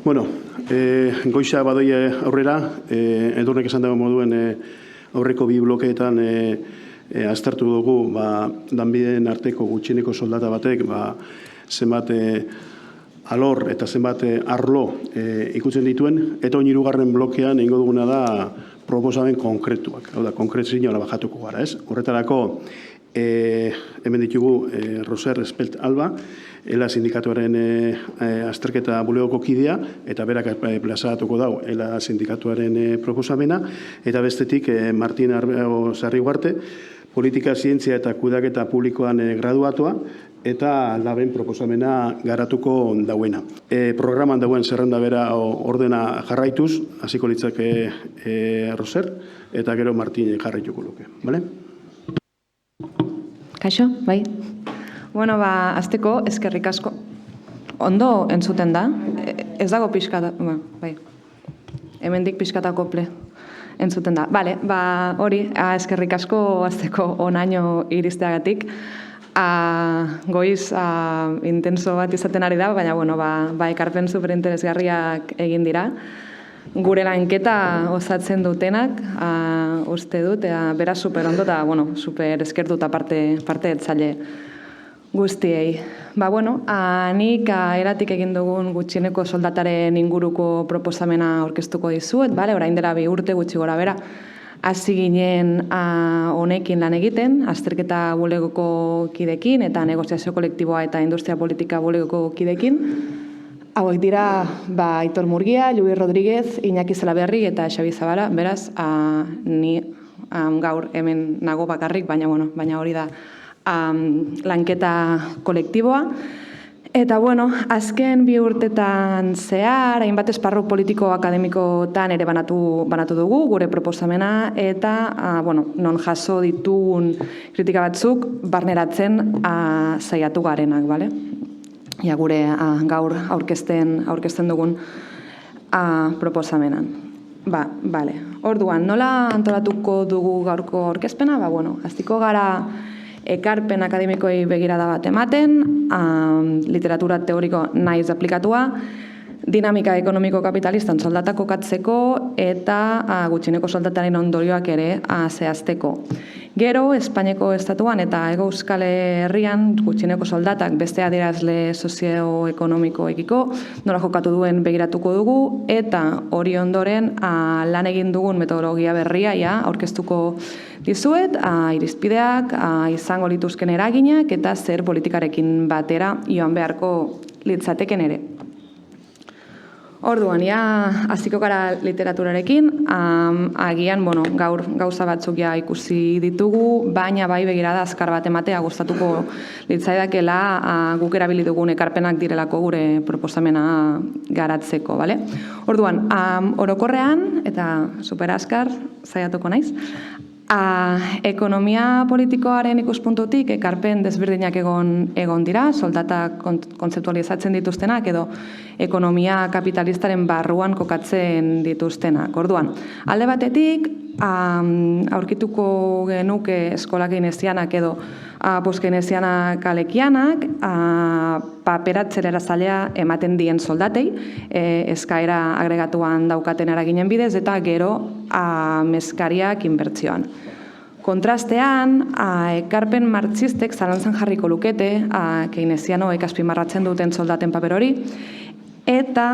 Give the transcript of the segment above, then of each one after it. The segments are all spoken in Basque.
Bueno, goiza badoi aurrera, Edurnek esan dago moduen aurreko bi blokeetan aztertu dugu lanbideen arteko gutxieneko soldata batek zenbat alor eta zenbat arlo ikutzen dituen, eta oin hirugarren blokean egingo duguna da proposamen konkretuak. Hau da, konkrezioa bajatuko gara, ez? Horretarako, hemen ditugu Roser Espelt Alba, ELA sindikatuaren azterketa bulegoko kidea, eta berak plazaratuko dau ELA sindikatuaren proposamena, eta bestetik Martin Sarri Ugarte, politika, zientzia eta kudeaketa publikoan graduatua, eta laben proposamena garatuko dauena. Programan dauen zerrenda bera ordena jarraituz, hasiko litzake Roser, eta gero Martin jarraituko luke. Bale? Kaixo, bai. Bueno, azteko, eskerrik asko. Ondo entzuten da? Ez dago pixkata, bai. Hemendik pixkatako ple entzuten da. Bale, hori, eskerrik asko azteko onaino iristeagatik. Goiz intenso bat izaten ari da, baina, bueno, ekarpen superinteresgarriak egin dira. Gure lanketa osatzen dutenak, uste dut, beraz super ondo eta, bueno, super eskertuta parte etzaile guztiei. Nik eratik egin dugun gutxieneko soldataren inguruko proposamena aurkeztuko dizuet, orain dela 2 urte gutxi gora bera, hasi ginen honekin lan egiten, azterketa bulegoko kidekin eta negoziazio kolektiboa eta industria politika bulegoko kidekin. Hauek dira Aitor Murgia, Luis Rodríguez, Iñaki Zalaberri eta Xabi Zabala, beraz, ni gaur hemen nago bakarrik, baina hori da lanketa kolektiboa. Eta, azken 2 urtetan zehar, hainbat esparru politiko akademikotan ere banatu dugu, gure proposamena, eta, non jaso ditugun kritika batzuk, barneratzen saiatu garenak, bale? Gure gaur aurkezten dugun proposamenan. Bale. Orduan, nola antolatuko dugu gaurko aurkezpena? Hastiko gara ekarpen akademikoei begirada bat ematen, literatura teoriko naiz aplikatua, dinamika ekonomiko kapitalistan soldata kokatzeko eta gutxieneko soldataren ondorioak ere zehazteko. Gero, Espainiako estatuan eta Hego Euskal Herrian gutxieneko soldatak beste adierazle sozioekonomikoekiko nola jokatu duen begiratuko dugu, eta hori ondoren lan egin dugun metodologia berria aurkeztuko dizuet, irizpideak, izango lituzken eraginak eta zer politikarekin batera joan beharko litzateken ere. Orduan, hasiko gara literaturarekin, agian, gaur gauza batzuk ikusi ditugu, baina begirada azkar bat ematea gustatuko litzaidakela guk erabili dugun ekarpenak direlako gure proposamena garatzeko, bale? Orduan, orokorrean, eta super askar, saiatuko naiz, ekonomia politikoaren ikuspuntutik ekarpen desberdinak egon dira, soldatak kontzeptualizatzen dituztenak edo ekonomia kapitalistaren barruan kokatzen dituztenak. Orduan, alde batetik, aurkituko genuke eskola keynesianak edo post-keynesianak alekianak, paperatzera zailea ematen dien soldatei, eskaera agregatuan daukaten eraginen bidez, eta gero meskariak inbertsioan. Kontrastean, ekarpen marxistek zalantzan jarriko lukete, keynesianoek azpimarratzen duten soldaten paper hori, eta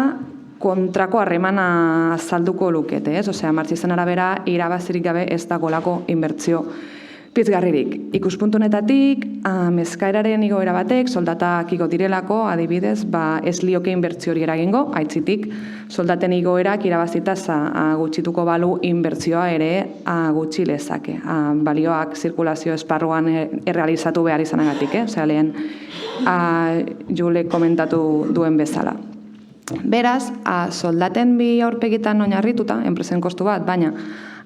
kontrako harremana azalduko lukete, Osea, marxisten arabera irabazirik gabe ez dagolako inbertsio pizgarririk. Ikuspuntu honetatik, mezkaeraren igoera batek soldatak igo direlako, adibidez, ez lioke inbertsio hori eragingo, aitzitik, soldaten igoerak irabazita gutxituko balu inbertsioa ere gutxi lezake. Balioak zirkulazio esparruan errealizatu behar izanagatik, Osea, lehen Jule komentatu duen bezala. Beraz, soldaten bi aurpegitan oinarrituta, enpresen kostu bat, baina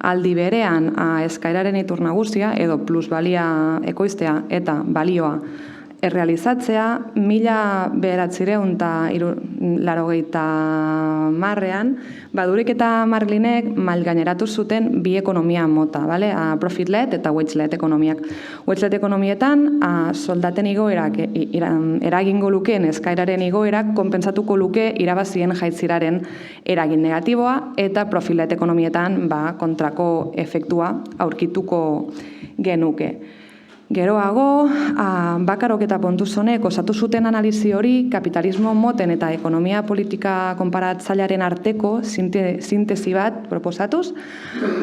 aldi berean eskaeraren itur nagusia edo plusbalia ekoiztea eta balioa errealizatzea, 1980ean, Badurik eta Marlinek malgaineratu zuten bi ekonomia mota, profit-led eta wage-led ekonomiak. Wage-led ekonomietan, soldaten igoerak eragingo lukeen eskaeraren igoerak konpentsatuko luke irabazien jaitziraren eragin negatiboa, eta profit-led ekonomietan kontrako efektua aurkituko genuke. Geroago, Bakarok eta Pontuzonek osatu zuten analizi hori kapitalismo moten eta ekonomia politika konparatzailearen arteko sintesi bat proposatuz.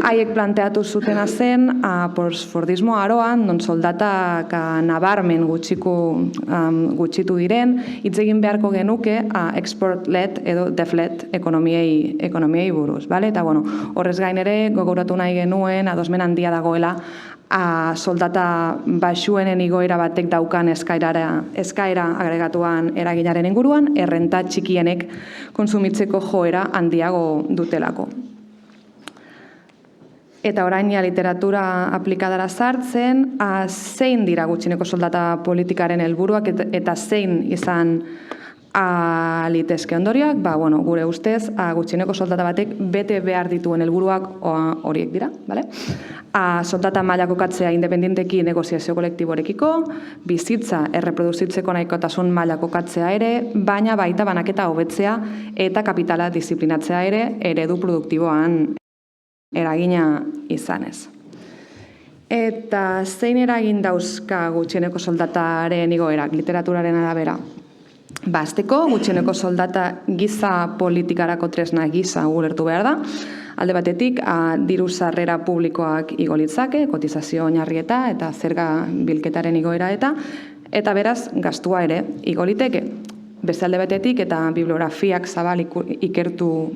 Haiek planteatu zutena zen postfordismo aroan, non soldatak nabarmen gutxitu diren, hitz egin beharko genuke export-led edo def-led ekonomiei buruz. Eta horrez gain ere gogoratu nahi genuen adosmen handia dagoela soldata baxuenen igoera batek daukan eskaera agregatuan eraginaren inguruan, errenta txikienek konsumitzeko joera handiago dutelako. Eta orain literatura aplikadara sartzen, zein dira gutxieneko soldata politikaren helburuak eta zein izan litezke ondorioak, gure ustez, gutxieneko soldata batek bete behar dituen helburuak horiek dira, soldata maila kokatzea independenteki negoziazio kolektiborekiko, bizitza erreproduzitzeko nahikotasun maila kokatzea ere, baina baita banaketa hobetzea eta kapitala disiplinatzea ere eredu produktiboan eragina izanez. Eta zein eragin dauzka gutxieneko soldataren igoerak literaturaren arabera? Azteko, gutxieneko soldata giza politikarako tresna gisa ulertu behar da. Alde batetik, diru sarrera publikoak igo litzake, kotizazio oinarrieta eta zerga bilketaren igoera eta beraz, gastua ere igo liteke. Beste alde batetik eta bibliografiak zabal ikertu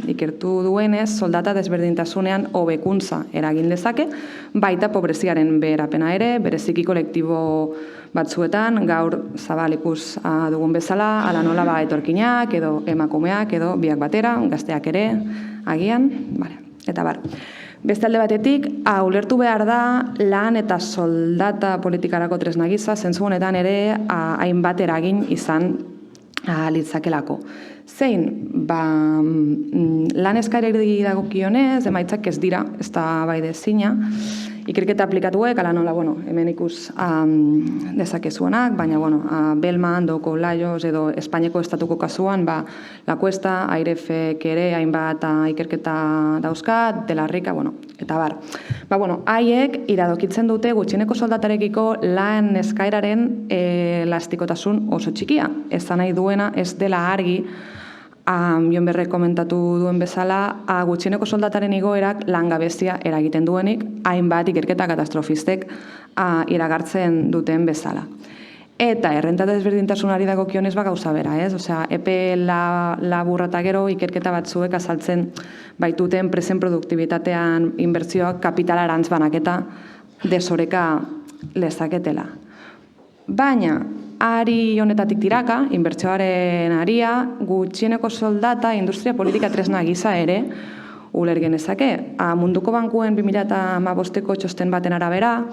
duenez, soldata desberdintasunean hobekuntza eragin lezake, baita pobreziaren beherapena ere, bereziki kolektibo batzuetan, gaur zabal ikus dugun bezala, ala nola etorkinak edo emakumeak edo biak batera, gazteak ere, agian, eta bar. Beste alde batetik, ulertu behar da lan eta soldata politikarako tresna gisa, zentzu honetan ere hainbat eragin izan litzakelako. Zein, lan eskaerari dagokionez, emaitzak ez dira, ez da baidezina, ikerketa aplikatuek, ala nola, hemen ikus dezakezuenak, baina, Belman, Doko, Laios edo Espainiako estatuko kasuan, La Cuesta, Airefek ere, hainbat ikerketa dauzkat, De la Rica, eta bar. Haiek iradokitzen dute gutxieneko soldatarekiko lan eskaeraren elastikotasun oso txikia. Ez da nahi duena, ez dela argi, Jon Berrek komentatu duen bezala, gutxieneko soldataren igoerak langabezia eragiten duenik, hainbat ikerketa katastrofistek iragartzen duten bezala. Eta errenta desberdintasunari dagokionez gauza bera, ez? Epe laburra eta gero ikerketa batzuek azaltzen baituten presen produktibitatean inbertsioak kapitalarantz banaketa desoreka lezaketela. Baina, ari honetatik tiraka, inbertsioaren aria, gutxieneko soldata industria politika tresna gisa ere uler genezake. Munduko bankuen 2015ko txosten baten arabera,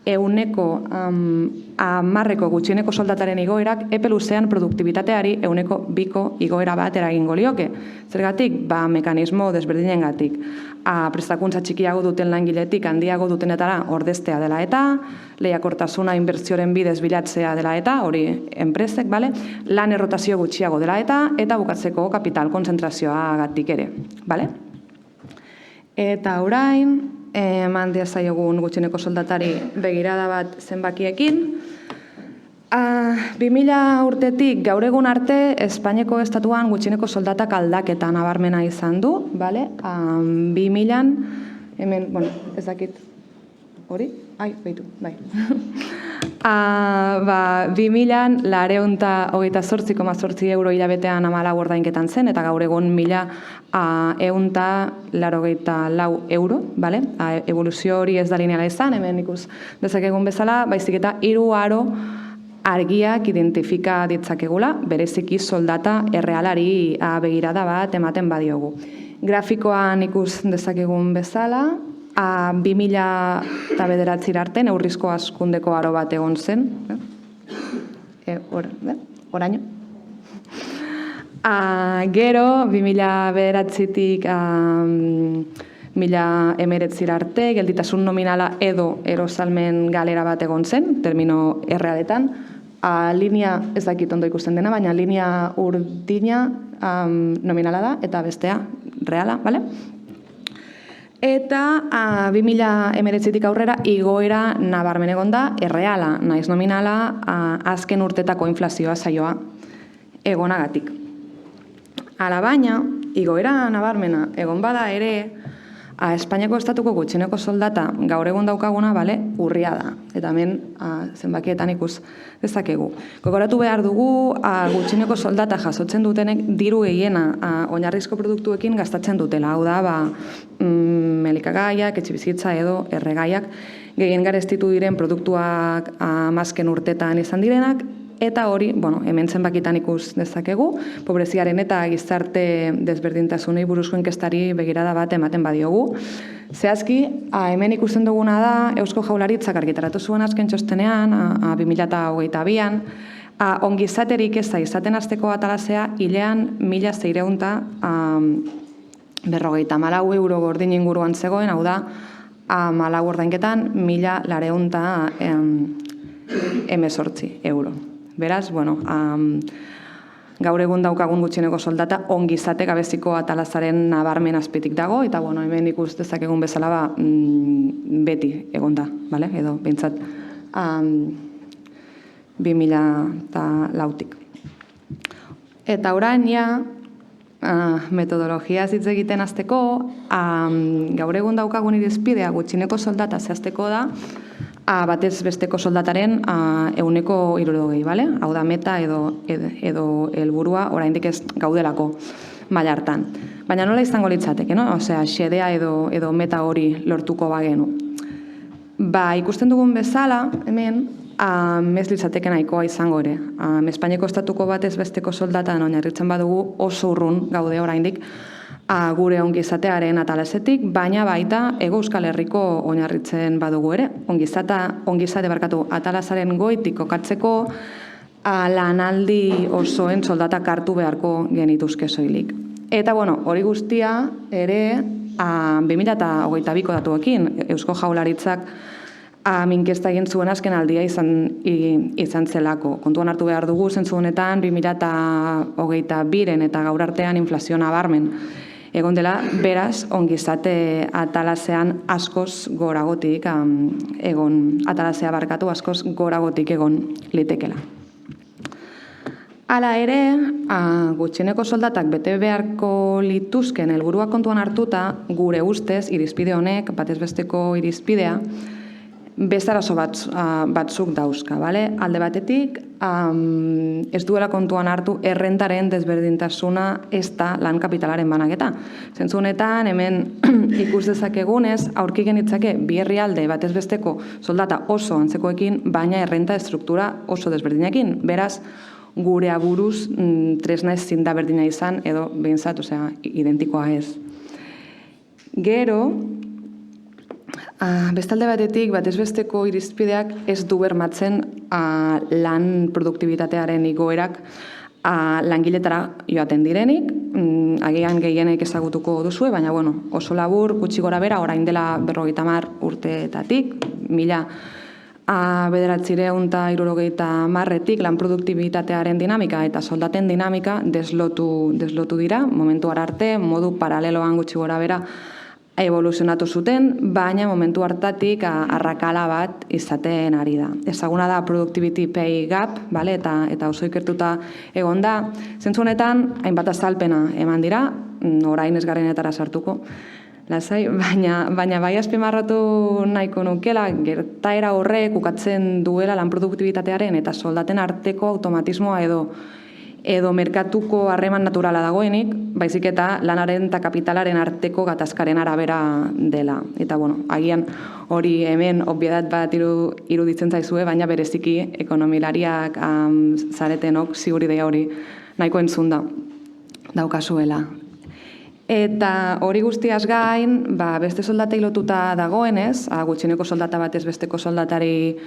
10% gutxieneko soldataren igoerak epe luzean produktibitateari 2% igoera bat eragingo lioke. Zergatik, mekanismo desberdinengatik. Prestakuntza txikiago duten langiletik handiago dutenetara ordeztea dela eta, lehiakortasuna inbertsioren bidez bilatzea dela eta, hori enpresek, lan errotazio gutxiago dela eta bukatzeko kapital kontzentrazioagatik ere. Eta orain, eman diazaiogun gutxieneko soldatari begirada bat zenbakiekin. 2000 urtetik gaur egun arte, Espainiako estatuan gutxieneko soldatak aldaketa nabarmena izan du, 2000an, hemen, ez dakit, hori? Beitu, bai. 2000an, 928,8 euro hilabetean 14 ordainketan zen, eta gaur egun 1184 euro, evoluzio hori ez da lineala izan, hemen ikus dezakegun bezala, baizik eta 3 aro argiak identifika ditzakegula, bereziki soldata errealari begirada bat ematen badiogu. Grafikoan ikus dezakegun bezala, 2009 arte neurrizko hazkundeko aro bat egon zen. oraino. Gero, 2009-tik 2019 arte, gelditasun nominala edo erosalmen galera bat egon zen, termino errealetan. Linea, ez dakit ondo ikusten dena, baina linea urdina nominala da, eta bestea reala, bale? Eta 2019-tik aurrera igoera nabarmen egon da, erreala, naiz nominala, azken urtetako inflazioa saioa egonagatik. Alabaina, igoera nabarmena egon bada ere, Espainiako estatuko gutxieneko soldata gaur egun daukaguna, urria da. Eta hemen zenbakietan ikus dezakegu. Gogoratu behar dugu, gutxieneko soldata jasotzen dutenek diru gehiena oinarrizko produktuekin gastatzen dutela. Hau da, melikagaiak, etxebizitza edo erregaiak gehien garestitu diren produktuak azken urtetan izan direnak, eta hori, hemen zenbakitan ikus dezakegu, pobreziaren eta gizarte desberdintasunei buruzko inkestari begirada bat ematen badiogu. Zehazki, hemen ikusten duguna da, Eusko Jaurlaritzak argitaratu zuen azken txostenean, 2022an, ongizaterik eza izaten hasteko atalazea, hilean 1.654 euro gordin inguruan zegoen, hau da, 4 ordainketan 1.418 euro. Beraz, gaur egun daukagun gutxieneko soldata ongizate gabeziko atalazaren nabarmen azpitik dago, eta hemen ikus dezakegun bezala beti egon da, edo behintzat 2004-tik. Eta orain, metodologia hitz egiten hasteko, gaur egun daukagun irizpidea gutxieneko soldata zehazteko da, batez besteko soldataren 160, bale? Hau da meta edo helburua oraindik ez gaudelako maila hartan. Baina nola izango litzateke, no? Osea, xedea edo meta hori lortuko bagenu. Ikusten dugun bezala, hemen, ez litzateke nahikoa izango ere. Espainiako estatuko batez besteko soldatan oinarritzen badugu oso urrun gaude oraindik gure ongizatearen atalasetik, baina baita Hego Euskal Herriko oinarritzen badugu ere. Ongizate atalazaren goitik kokatzeko lanaldi osoen soldatak hartu beharko genituzke soilik. Eta hori guztia ere 2022ko datuekin Eusko Jaurlaritzak inkesta egin zuen azken aldia izan zelako. Kontuan hartu behar dugu, zentzu honetan 2022 eta gaur artean inflazio nabarmen egon dela, beraz, ongizate atalazean askoz goragotik atalazea barkatu askoz goragotik egon litekela. Hala ere, gutxieneko soldatak bete beharko lituzken helburuak kontuan hartuta, gure ustez, irizpide honek, batez besteko irizpidea, beste arazo batzuk dauzka, bale? Alde batetik, ez duela kontuan hartu errentaren desberdintasuna ez da lan kapitalaren banaketa. Zentzu honetan, hemen ikus dezakegunez, aurki genitzake bi herrialde batez besteko soldata oso antzekoekin, baina errenta estruktura oso desberdinekin. Beraz, gure aburuz tresna ezin da berdina izan, edo behintzat, identikoa ez. Gero, bestalde batetik, batez besteko irizpideak ez du bermatzen lan produktibitatearen igoerak langiletara joaten direnik, agian gehienek ezagutuko duzue, baina oso labur, gutxi gora bera, orain dela 50 urteetatik, 1970-etik lan produktibitatearen dinamika eta soldaten dinamika deslotu dira, momentu arte, modu paraleloan gutxi gora bera evoluzionatu zuten, baina momentu hartatik arrakala bat izaten ari da. Ezaguna da productivity pay gap, eta oso ikertuta egon da. Zentzu honetan, hainbat azalpena eman dira, orain ez garenetara sartuko, lasai, baina bai azpimarratu nahiko nukela, gertaera horrek ukatzen duela lan produktibitatearen eta soldaten arteko automatismoa edo merkatuko harreman naturala dagoenik, baizik eta lanaren eta kapitalaren arteko gatazkaren arabera dela. Eta, agian hori hemen obviedat bat iruditzen zaizue, baina bereziki ekonomilariak zaretenok ziuridea hori nahiko entzunda daukazuela. Eta hori guztiaz gain, beste soldatei lotuta dagoenez, gutxieneko soldata batez besteko soldatari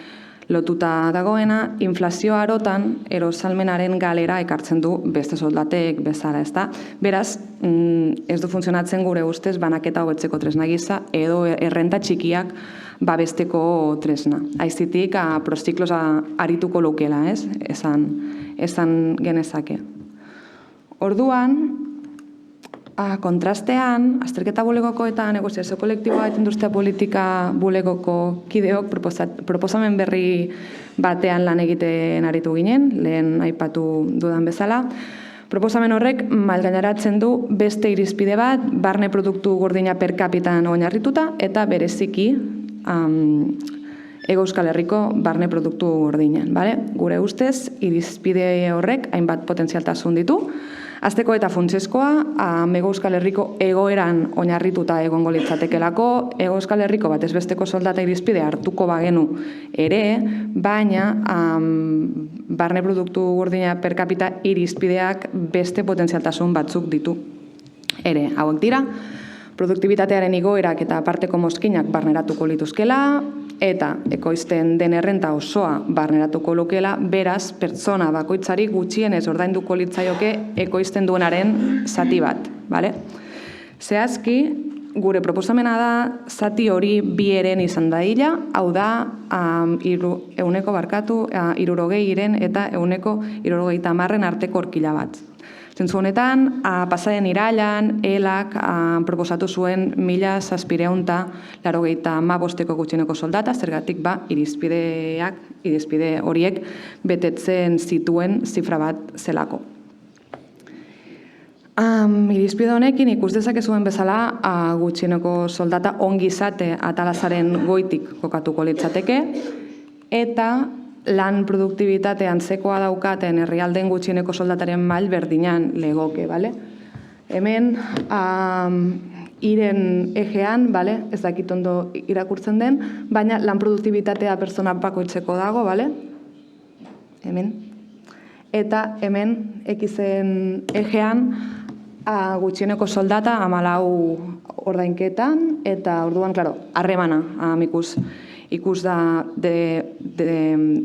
lotuta dagoena, inflazio arotan erosalmenaren galera ekartzen du beste soldatek bezala, ezta? Beraz, ez du funtzionatzen gure ustez banaketa hobetzeko tresna gisa edo errenta txikiak babesteko tresna. Aizitik, prostikoz arituko lukela, ez? Esan genezake. Orduan, kontrastean, azterketa bulegoko eta negoziazio kolektiboa eta industria politika bulegoko kideok proposamen berri batean lan egiten aritu ginen, lehen aipatu dudan bezala. Proposamen horrek malgaineratzen du beste irizpide bat, barne produktu gordina per capitan oinarrituta eta bereziki Hego Euskal Herriko barne produktu gordinean. Gure ustez, irizpide horrek hainbat potentzialtasun ditu. Azteko eta funtsezkoa, Hego Euskal Herriko egoeran oinarrituta egongo litzatekelako, Hego Euskal Herriko batez besteko soldata irizpide hartuko bagenu ere, baina barne produktu gordina per capita irizpideak beste potentzialtasun batzuk ditu ere. Hauek dira, produktibitatearen igoerak eta aparteko mozkinak barneratuko lituzkela, eta ekoizten den errenta osoa barneratuko lukela, beraz, pertsona bakoitzari gutxienez ordainduko litzaioke ekoizten duenaren zati bat. Zehazki, gure proposamena da, zati hori bi eren izan dadila, hau da, 60% eta 60% arteko horkila bat. Zentzu honetan, pasaren irailan, ELAK proposatu zuen 1.785 gutxieneko soldata, zergatik irizpide horiek betetzen zituen zifra bat zelako. Irizpide honekin ikus dezakezuen bezala gutxieneko soldata ongizate atalazaren goitik kokatuko litzateke, eta lan produktibitate antzekoa daukaten herrialdeen gutxieneko soldataren mail berdinan legoke, Hemen, iren egean, ez dakit ondo irakurtzen den, baina lan produktibitatea pertsona bakoitzeko dago, hemen. Eta hemen, ekizen egean, gutxieneko soldata 14 ordainketan, eta orduan, harremana, ikus da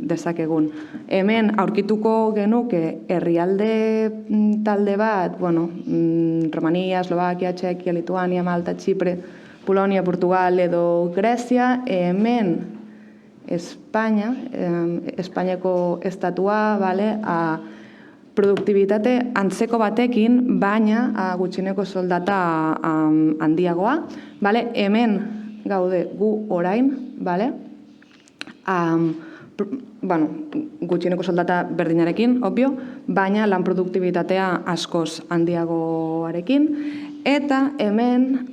dezakegun. Hemen aurkituko genuke herrialde talde bat, Romania, Eslovakia, Txekia, Lituania, Malta, Txipre, Polonia, Portugal edo Grezia, hemen Espainiako estatua, produktibitate antzeko batekin, baina gutxieneko soldata handiagoa. Hemen gaude gu orain, gutxieneko soldata berdinarekin, obvio, baina lan produktibitatea askoz handiagoarekin. Eta hemen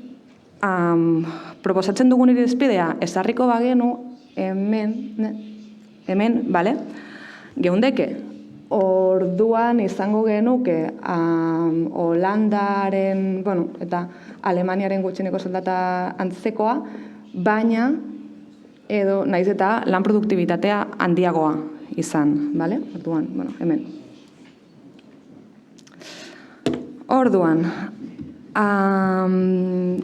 proposatzen dugun irizpidea ezarriko bagenu, hemen, geundeke, orduan izango genuke Holandaren, eta Alemaniaren gutxieneko soldata antzekoa, baina edo naiz eta lan produktibitatea handiagoa izan, Orduan, hemen. Orduan,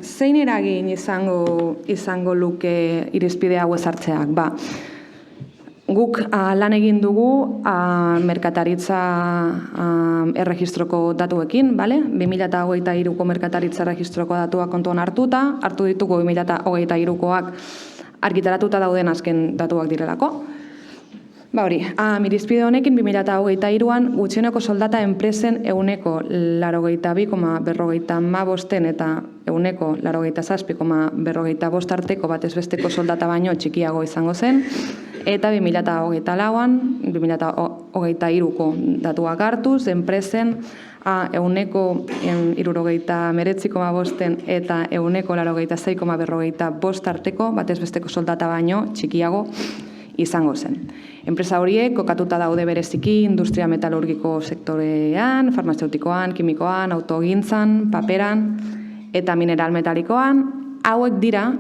zein eragin izango luke irizpide hau ezartzeak? Guk lan egin dugu merkataritza erregistroko datuekin, 2023ko merkataritza erregistroko datuak kontuan hartuta, hartu ditugu 2023koak argitaratuta dauden azken datuak direlako. Irizpide honekin 2023an gutxieneko soldata enpresen 82,45 eta 87,45 arteko batez besteko soldata baino txikiago izango zen, eta 2024an, 2023ko datuak hartuz, enpresen 79,5 eta 86,45 arteko batez besteko soldata baino txikiago izango zen. Enpresa horiek kokatuta daude bereziki industria metalurgiko sektorean, farmazeutikoan, kimikoan, autogintzan, paperan eta mineral metalikoan. Hauek dira,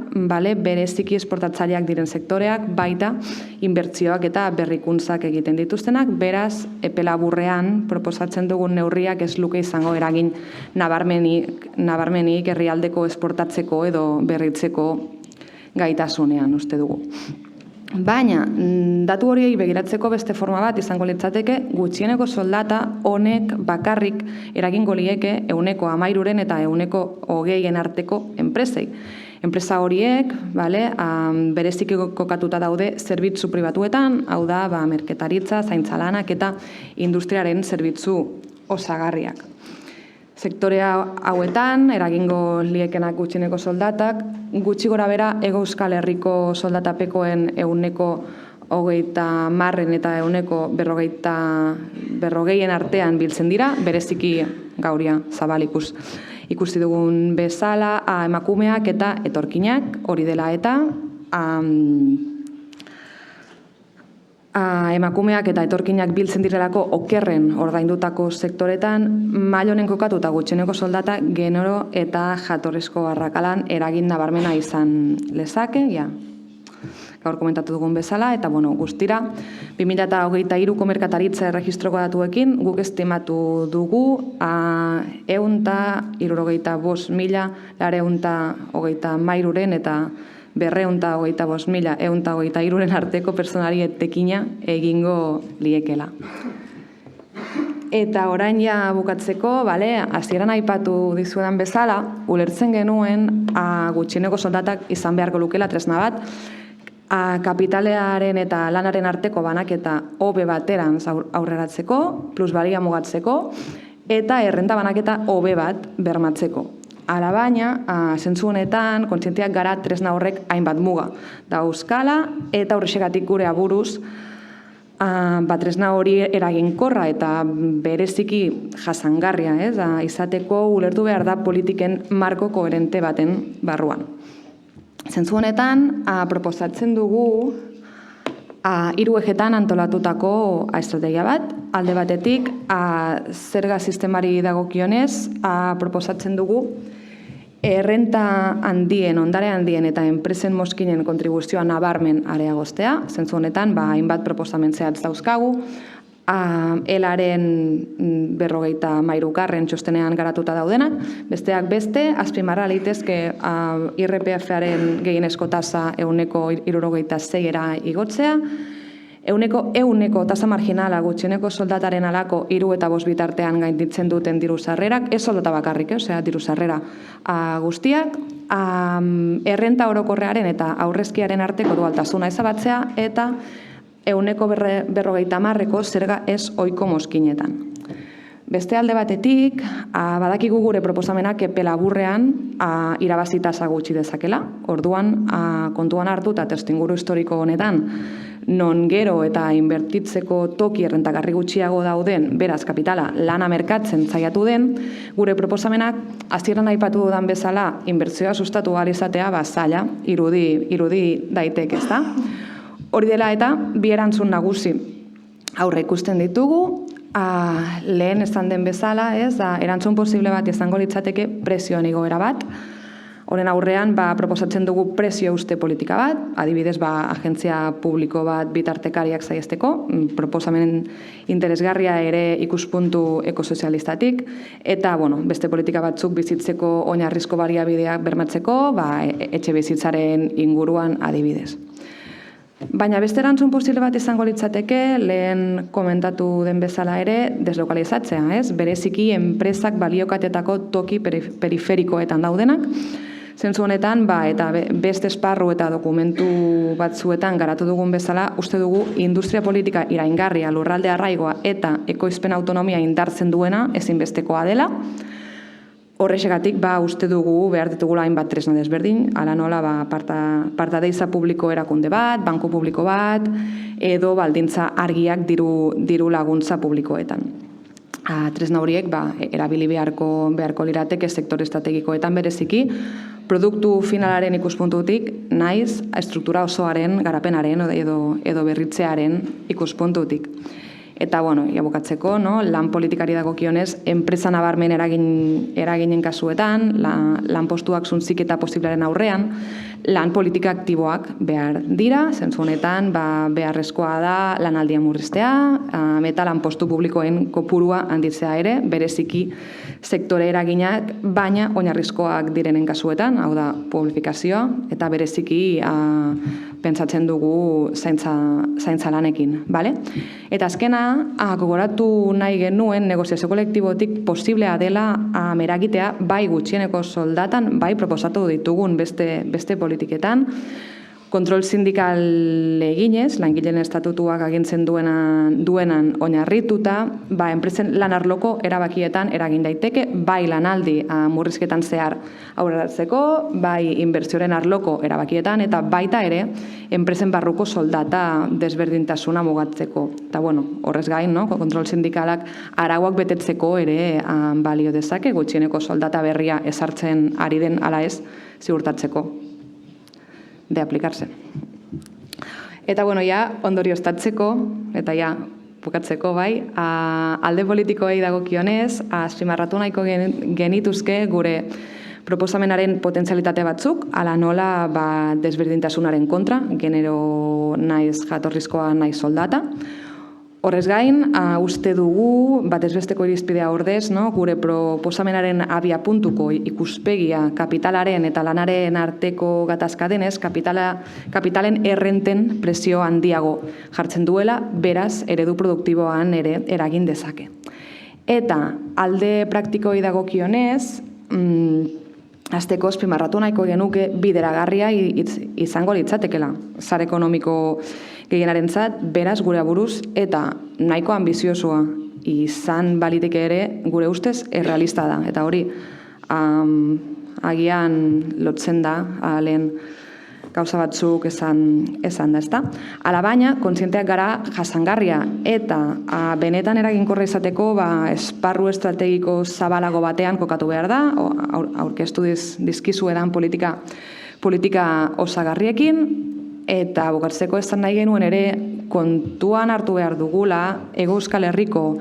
bereziki esportatzaileak diren sektoreak, baita inbertsioak eta berrikuntzak egiten dituztenak, beraz, epe laburrean proposatzen dugun neurriak ez luke izango eragin nabarmenik herrialdeko esportatzeko edo berritzeko gaitasunean, uste dugu. Baina, datu horiei begiratzeko beste forma bat izango litzateke gutxieneko soldata honek bakarrik eragingo lieke 13% eta 20% arteko enpresei. Enpresa horiek, bereziki kokatuta daude zerbitzu pribatuetan, hau da, merketaritza, zaintza lanak eta industriaren zerbitzu osagarriak. Sektorea hauetan, eragingo liekenak gutxieneko soldatak, gutxi gora bera Hego Euskal Herriko soldatapekoen 30% eta 40% artean biltzen dira, bereziki Gauria Zabal ikusi dugun bezala, emakumeak eta etorkinak, hori dela eta emakumeak eta etorkinak biltzen direlako okerren ordaindutako sektoretan, maila honen kokatuta gutxieneko soldata genero eta jatorrizko arrakalan eragin nabarmena izan lezake, gaur komentatu dugun bezala, eta guztira, 2023ko merkataritza erregistroko datuekin guk estimatu dugu 165.923 eta 225.123 arteko personari etekina egingo liekela. Eta orain ja bukatzeko, hasieran aipatu dizuedan bezala, ulertzen genuen gutxieneko soldatak izan beharko lukela tresna bat, kapitalearen eta lanaren arteko banaketa hobe bateran aurreratzeko, plusbalia mugatzeko, eta errenta banaketa hobe bat bermatzeko. Alabaina, zentzu honetan, kontzienteak gara tresna horrek hainbat muga. Da euskala eta horrexegatik gure aburuz, tresna hori eraginkorra eta bereziki jasangarria izateko ulertu behar da politiken marko koherente baten barruan. Zentzu honetan, proposatzen dugu 3 ejetan antolatutako estrategia bat. Alde batetik, zerga sistemari dagokionez, proposatzen dugu errenta handien, ondare handien eta enpresen moskinen kontribuzioa nabarmen areagoztea. Zentzu honetan, hainbat proposamen zehatz dauzkagu, elaren 53. txostenean garatuta daudenak, besteak beste, azpimarra litezke IRPF-aren gehienezko tasa 166-era igotzea, 100 tasa marginala gutxieneko soldataren alako 3 eta 5 bitartean gainditzen duten diru sarrerak, ez soldata bakarrik, diru sarrera guztiak, errenta orokorrearen eta aurrezkiaren arteko dualtasuna ezabatzea, eta 150ko zerga ez ohiko mozkinetan. Beste alde batetik, badakigu gure proposamenak epe laburrean irabazi tasa gutxi dezakela. Orduan, kontuan hartu eta testuinguru historiko honetan, non gero eta inbertitzeko toki errentagarri gutxiago dauden, beraz kapitala lana merkatzen saiatu den, gure proposamenak hasieran aipatu dudan bezala inbertsioa sustatu ahal izatea zaila irudi daiteke, ezta? Hori dela eta bi erantzun nagusi aurre ikusten ditugu, lehen esan den bezala, erantzun posible bat izango litzateke prezioen igoera bat. Horen aurrean, proposatzen dugu prezio uste politika bat, adibidez, agentzia publiko bat bitartekariak saiesteko, proposamen interesgarria ere ikuspuntu ekosozialistatik, eta, beste politika batzuk bizitzeko oinarrizko baliabideak bermatzeko, etxe bizitzaren inguruan adibidez. Baina beste erantzun posible bat izango litzateke, lehen komentatu den bezala ere, deslokalizatzea, bereziki enpresak baliokatetako toki periferikoetan daudenak. Zentzu honetan, eta beste esparru eta dokumentu batzuetan garatu dugun bezala, uste dugu industria politika iraingarria, lurralde arraigoa eta ekoizpen autonomia indartzen duena ezinbestekoa dela. Horrexegatik, uste dugu behar ditugula hainbat tresna desberdin, ala nola partadeiza publiko erakunde bat, banku publiko bat, edo baldintza argiak diru laguntza publikoetan. Tresna horiek erabili beharko lirateke sektore estrategikoetan bereziki, produktu finalaren ikuspuntutik, naiz struktura osoaren, garapenaren edo berritzearen ikuspuntutik. Eta, bukatzeko, lan politikari dagokionez, enpresa nabarmen eraginen kasuetan, lanpostuak zuntzik eta posiblearen aurrean, lan politika aktiboak behar dira, zentzu honetan, beharrezkoa da lanaldia murriztea, eta lanpostu publikoen kopurua handitzea ere, bereziki sektore eraginak, baina oinarrizkoak direnen kasuetan, hau da, publifikazioa, eta bereziki pentsatzen dugu zaintza lanekin, bale? Eta azkena, gogoratu nahi genuen negoziazio kolektibotik posiblea dela eragitea bai gutxieneko soldatan, bai proposatu ditugun beste politiketan, kontrol sindikal eginez, langileen estatutuak agintzen duenan oinarrituta, enpresen lanarloko erabakietan eragin daiteke, bai lanaldi murrizketan zehar aurreratzeko, bai inbertsioaren arloko erabakietan, eta baita ere, enpresen barruko soldata desberdintasuna mugatzeko. Eta, horrez gain, kontrol sindikalak arauak betetzeko ere balio dezake, gutxieneko soldata berria ezartzen ari den ala ez ziurtatzeko. De aplicarse. Eta, ondorioztatzeko, eta bukatzeko bai, alde politikoei dagokionez, azpimarratu nahiko genituzke gure proposamenaren potentzialitate batzuk, ala nola desberdintasunaren kontra, genero naiz jatorrizkoa naiz soldata. Horrez gain, uste dugu, batezbesteko irizpidea ordez, gure proposamenaren abiapuntuko ikuspegia kapitalaren eta lanaren arteko gatazka denez, kapitalen errenten presio handiago jartzen duela, beraz, eredu produktiboan ere eragin dezake. Eta alde praktikoi dagokionez, azteko azpimarratu nahiko genuke bideragarria izango litzatekela, sare ekonomiko gehienarentzat, beraz gure aburuz, eta nahiko ambiziosoa izan baliteke ere gure ustez errealista da. Eta hori, agian lotzen da, lehen gauza batzuk esan da, ezta? Alabaina, kontzienteak gara jasangarria eta benetan eraginkorra izateko esparru estrategiko zabalago batean kokatu behar da, aurkeztu dizkizuedan politika osagarriekin, eta bukatzeko esan nahi genuen ere kontuan hartu behar dugula Hego Euskal Herriko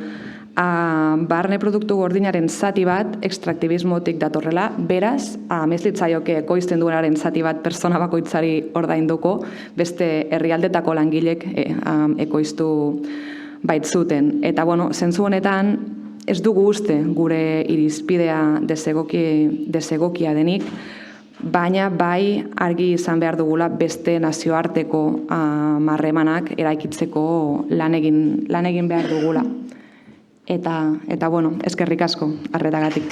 barne produktu gordinaren zati bat ekstraktibismotik datorrela, beraz, ez litzaioke ekoizten duenaren zati bat pertsona bakoitzari ordainduko, beste herrialdetako langilek ekoiztu baitzuten. Eta, zentzu honetan, ez dugu uste gure irizpidea desegokia denik, baina bai argi izan behar dugula beste nazioarteko harremanak eraikitzeko lan egin behar dugula. Eta eskerrik asko arretagatik.